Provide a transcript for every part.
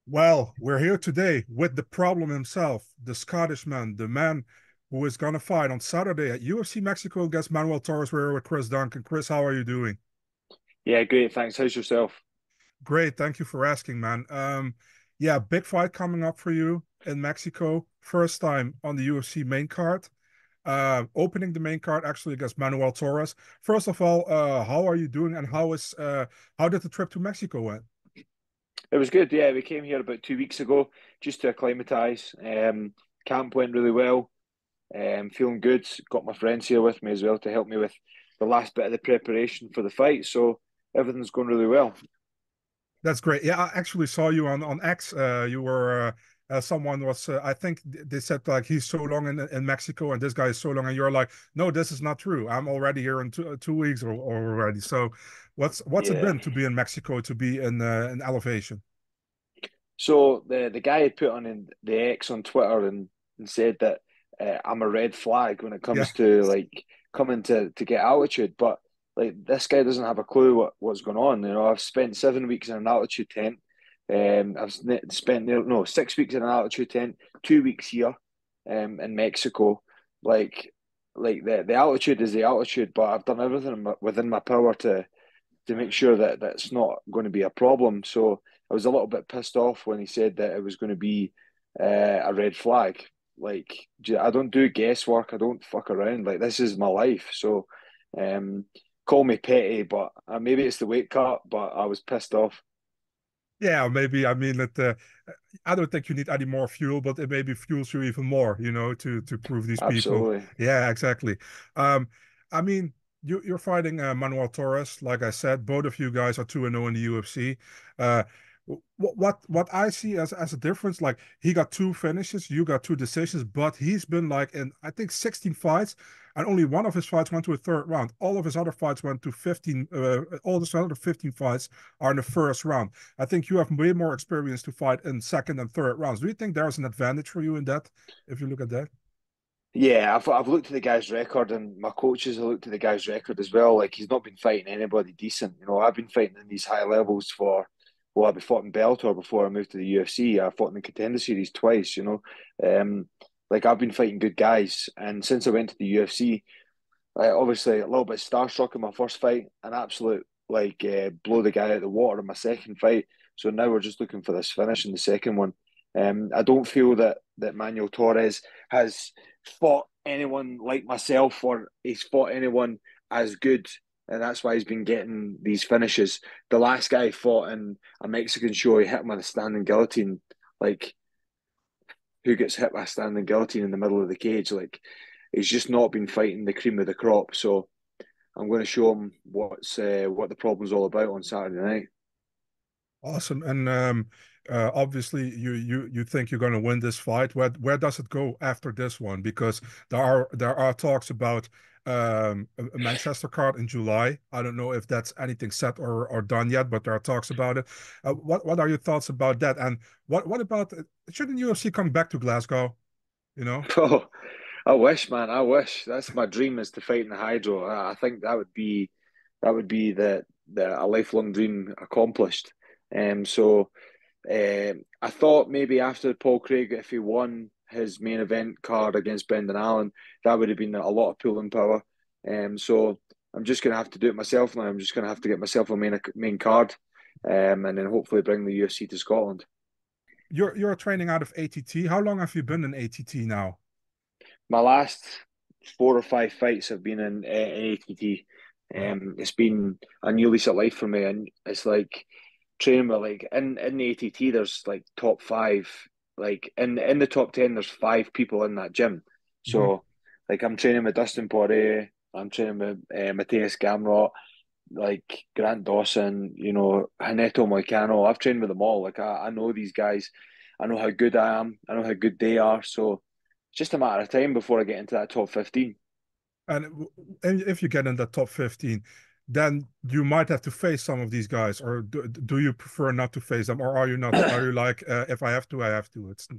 Well, we're here today with the problem himself, the Scottish man, the man who is going to fight on Saturday at UFC Mexico against Manuel Torres. We're here with Chris Duncan. Chris, how are you doing? Yeah, great. Thanks. How's yourself? Great. Thank you for asking, man. Yeah, big fight coming up for you in Mexico. First time on the UFC main card. Opening the main card actually against Manuel Torres. First of all, how are you doing and how did the trip to Mexico went? It was good. Yeah, we came here about 2 weeks ago just to acclimatise. Camp went really well. Feeling good. Got my friends here with me as well to help me with the last bit of the preparation for the fight. So everything's going really well. That's great. Yeah, I actually saw you on X. You were someone was I think they said like he's so long in Mexico and this guy is so long, and you're like, no, this is not true. I'm already here in 2 weeks or already. So, what's it Yeah. been to be in Mexico to be in elevation? So the guy had put on in the X on Twitter and said that I'm a red flag when it Yeah, comes to like coming to get altitude, but like this guy doesn't have a clue what's going on. You know, I've spent 7 weeks in an altitude tent. Spent no 6 weeks in an altitude tent, 2 weeks here, in Mexico. Like the altitude is the altitude, but I've done everything within my power to make sure that that's not going to be a problem. So I was a little bit pissed off when he said that it was going to be a red flag. Like I don't do guesswork. I don't fuck around. Like this is my life. So um, call me petty, but maybe it's the weight cut. But I was pissed off. yeah. Maybe I mean that. I don't think you need any more fuel, but it maybe fuels you even more, to prove these people. Absolutely. Yeah, exactly. Um, I mean, you're fighting Manuel Torres, like I said. Both of you guys are 2-0 in the UFC. Uh, what I see as a difference, like he got two finishes, you got two decisions, but he's been like in I think 16 fights, and only one of his fights went to a third round. All of his other fights went to 15. All his other 15 fights are in the first round. I think you have way more experience to fight in second and third rounds. Do you think there's an advantage for you in that, if you look at that? Yeah, I've looked at the guy's record, and my coaches have looked at the guy's record as well. Like he's not been fighting anybody decent. You know, I've been fighting in these high levels for well, I've fought in Bellator before I moved to the UFC. I fought in the Contender Series twice. You know, like I've been fighting good guys, and since I went to the UFC, obviously a little bit starstruck in my first fight, an absolute blow the guy out of the water in my second fight. So now we're just looking for this finish in the second one. I don't feel that Manuel Torres has fought anyone like myself, or he's fought anyone as good, and that's why he's been getting these finishes. The last guy fought in a Mexican show, he hit him with a standing guillotine. Like, who gets hit by a standing guillotine in the middle of the cage? Like, he's just not been fighting the cream of the crop. So I'm going to show him what the problem's all about on Saturday night. Awesome. And obviously, you think you're going to win this fight. Where does it go after this one? Because there are talks about a Manchester card in July. I don't know if that's anything set or done yet, but there are talks about it. What are your thoughts about that? And what about shouldn't UFC come back to Glasgow? You know? Oh, I wish, man. I wish. That's my dream is to fight in the Hydro. I think that would be the a lifelong dream accomplished. So I thought maybe after Paul Craig, if he won his main event card against Brendan Allen, that would have been a lot of pulling power. So I'm just gonna have to do it myself now. I'm just gonna have to get myself a main card, and then hopefully bring the UFC to Scotland. You're training out of ATT. How long have you been in ATT now? My last 4 or 5 fights have been in ATT. Wow. It's been a new lease of life for me, and it's like training with like in the ATT. There's like top five, like in the top 10. There's five people in that gym. Mhm. So like I'm training with Dustin Poirier, I'm training with Matthias Gamrot, like Grant Dawson, Haneto Moicano. I've trained with them all. Like I know these guys. I know how good I am. I know how good they are. So it's just a matter of time before I get into that top 15. And if you get in the top 15, then you might have to face some of these guys, or do you prefer not to face them, or are you not? Are you like, if I have to, I have to? It's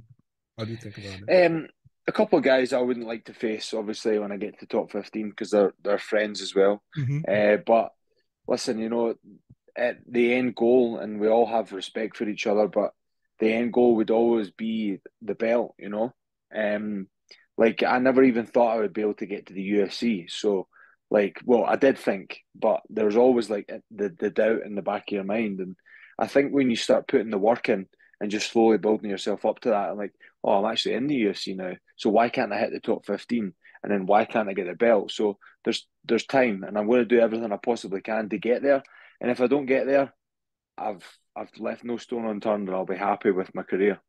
how do you think about it? Um, a couple of guys I wouldn't like to face, obviously, when I get to top 15 because they're friends as well. Hmm. But listen, at the end goal, and we all have respect for each other, but the end goal would always be the belt, you know. Um, like I never even thought I would be able to get to the UFC. So, like, well, I did think, but there's always like the doubt in the back of your mind. And I think when you start putting the work in and just slowly building yourself up to that, and like, oh, I'm actually in the UFC now. So why can't I hit the top 15? And then why can't I get the belt? So there's time, and I'm going to do everything I possibly can to get there. And if I don't get there, I've I've left no stone unturned, and I'll be happy with my career.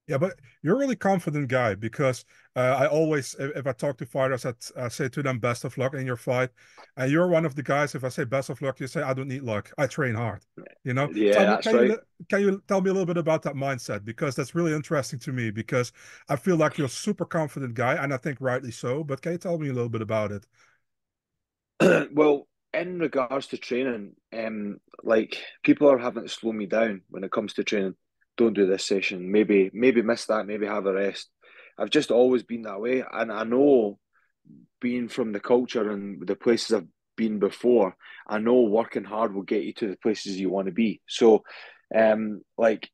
Yeah, but you're a really confident guy because I always, if I talk to fighters, I say to them, best of luck in your fight. And you're one of the guys, if I say best of luck, you say, I don't need luck. I train hard. You know, Yeah, that's right. can you tell me a little bit about that mindset? Because that's really interesting to me because I feel like you're a super confident guy, and I think rightly so. But can you tell me a little bit about it? Well, in regards to training, like people are having to slow me down when it comes to training. Don't do this session. Maybe miss that. Maybe have a rest. I've just always been that way, and I know being from the culture and the places I've been before, I know working hard will get you to the places you want to be. So, like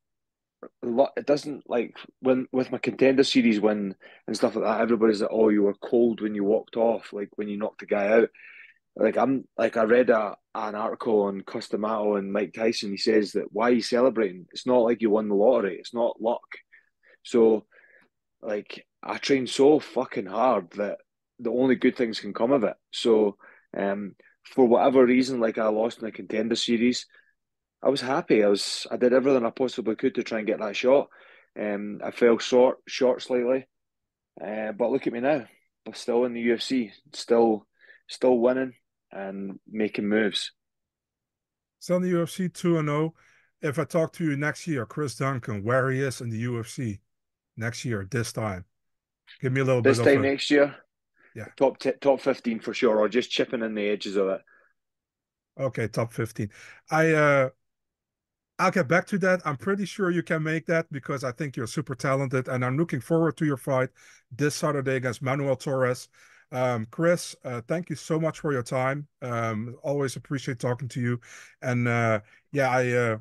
it doesn't like when with my contender series win and stuff like that. Everybody's like, "Oh, you were cold when you walked off, like when you knocked the guy out." Like I read an article on Customato and Mike Tyson. He says that why are you celebrating? It's not like you won the lottery. It's not luck. So like I train so fucking hard that the only good things can come of it. So for whatever reason, like I lost in the contender series, I was happy. I did everything I possibly could to try and get that shot. I fell short slightly, but look at me now. I'm still in the UFC, still winning and making moves. So in the UFC 2-0, if I talk to you next year, Chris Duncan, where he is in the UFC next year, this time, give me a little bit This of time a, next year, yeah. top 15 for sure, or just chipping in the edges of it. Okay, top 15. I I'll get back to that. I'm pretty sure you can make that because I think you're super talented, and I'm looking forward to your fight this Saturday against Manuel Torres. Chris, thank you so much for your time. Always appreciate talking to you. And yeah,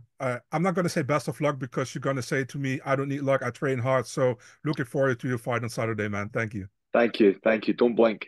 I'm not going to say best of luck because you're going to say to me, I don't need luck. I train hard. So looking forward to your fight on Saturday, man. Thank you. Thank you. Don't blink.